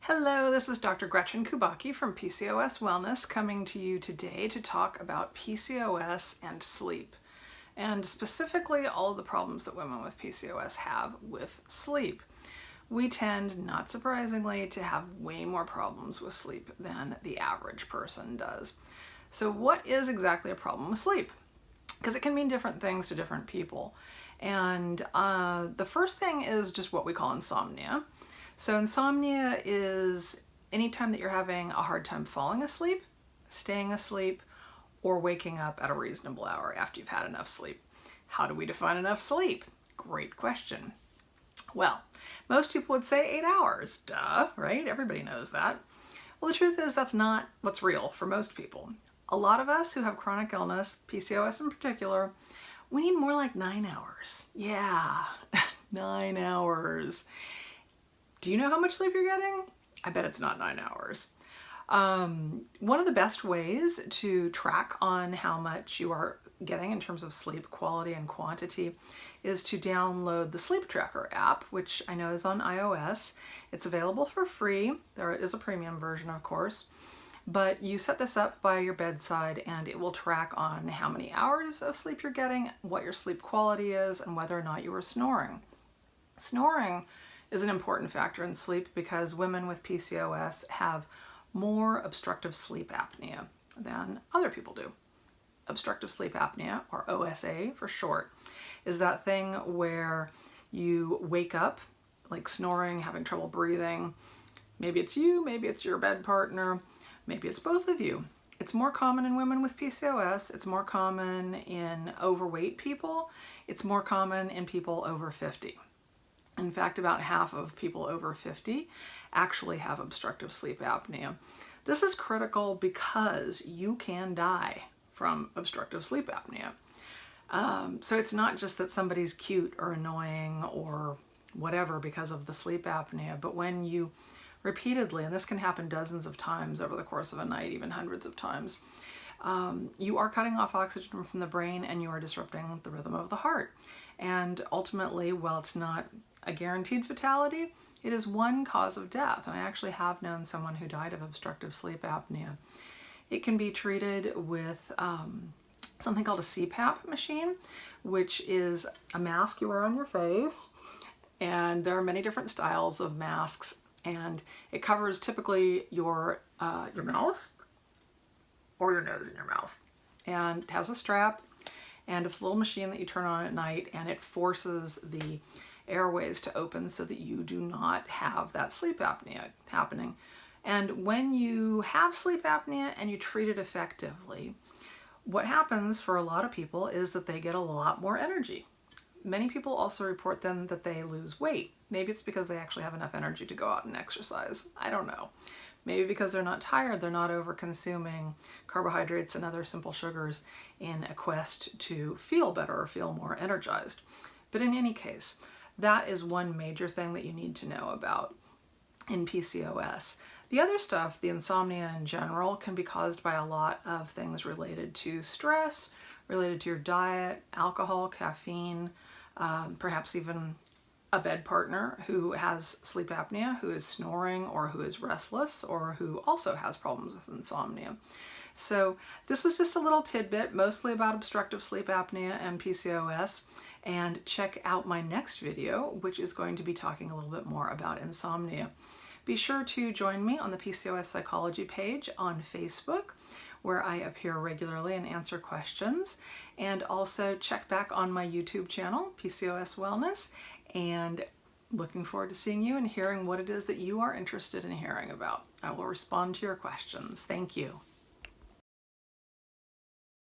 Hello, this is Dr. Gretchen Kubacki from PCOS Wellness coming to you today to talk about PCOS and sleep, and specifically all of the problems that women with PCOS have with sleep. We tend, not surprisingly, to have way more problems with sleep than the average person does. So what is exactly a problem with sleep? Because it can mean different things to different people. And the first thing is just what we call insomnia. So insomnia is anytime that you're having a hard time falling asleep, staying asleep, or waking up at a reasonable hour after you've had enough sleep. How do we define enough sleep? Great question. Well, most people would say 8 hours. Duh, right? Everybody knows that. Well, the truth is that's not what's real for most people. A lot of us who have chronic illness, PCOS in particular, we need more like 9 hours. Yeah, 9 hours. Do you know how much sleep you're getting? I bet it's not 9 hours. One of the best ways to track on how much you are getting in terms of sleep quality and quantity is to download the Sleep Tracker app, which I know is on iOS. It's available for free. There is a premium version, of course. But you set this up by your bedside and it will track on how many hours of sleep you're getting, what your sleep quality is, and whether or not you are snoring. Snoring is an important factor in sleep because women with PCOS have more obstructive sleep apnea than other people do. Obstructive sleep apnea, or OSA for short, is that thing where you wake up like snoring, having trouble breathing. Maybe it's you, maybe it's your bed partner, maybe it's both of you. It's more common in women with PCOS, it's more common in overweight people, it's more common in people over 50. In fact, about half of people over 50 actually have obstructive sleep apnea. This is critical because you can die from obstructive sleep apnea. So it's not just that somebody's cute or annoying or whatever because of the sleep apnea, but when you repeatedly, and this can happen dozens of times over the course of a night, even hundreds of times, you are cutting off oxygen from the brain and you are disrupting the rhythm of the heart. And ultimately, while it's not a guaranteed fatality, it is one cause of death. And I actually have known someone who died of obstructive sleep apnea. It can be treated with something called a CPAP machine, which is a mask you wear on your face. And there are many different styles of masks, and it covers typically your mouth or your nose and your mouth. And it has a strap, and it's a little machine that you turn on at night, and it forces the airways to open so that you do not have that sleep apnea happening. And when you have sleep apnea and you treat it effectively, what happens for a lot of people is that they get a lot more energy. Many people also report then that they lose weight. Maybe it's because they actually have enough energy to go out and exercise. I don't know. Maybe because they're not tired, they're not over consuming carbohydrates and other simple sugars in a quest to feel better or feel more energized. But in any case, that is one major thing that you need to know about in PCOS. The other stuff, the insomnia in general, can be caused by a lot of things related to stress, related to your diet, alcohol, caffeine, perhaps even a bed partner who has sleep apnea, who is snoring, or who is restless, or who also has problems with insomnia. So this is just a little tidbit, mostly about obstructive sleep apnea and PCOS. And check out my next video, which is going to be talking a little bit more about insomnia. Be sure to join me on the PCOS Psychology page on Facebook, where I appear regularly and answer questions. And also check back on my YouTube channel, PCOS Wellness, and looking forward to seeing you and hearing what it is that you are interested in hearing about. I will respond to your questions. Thank you.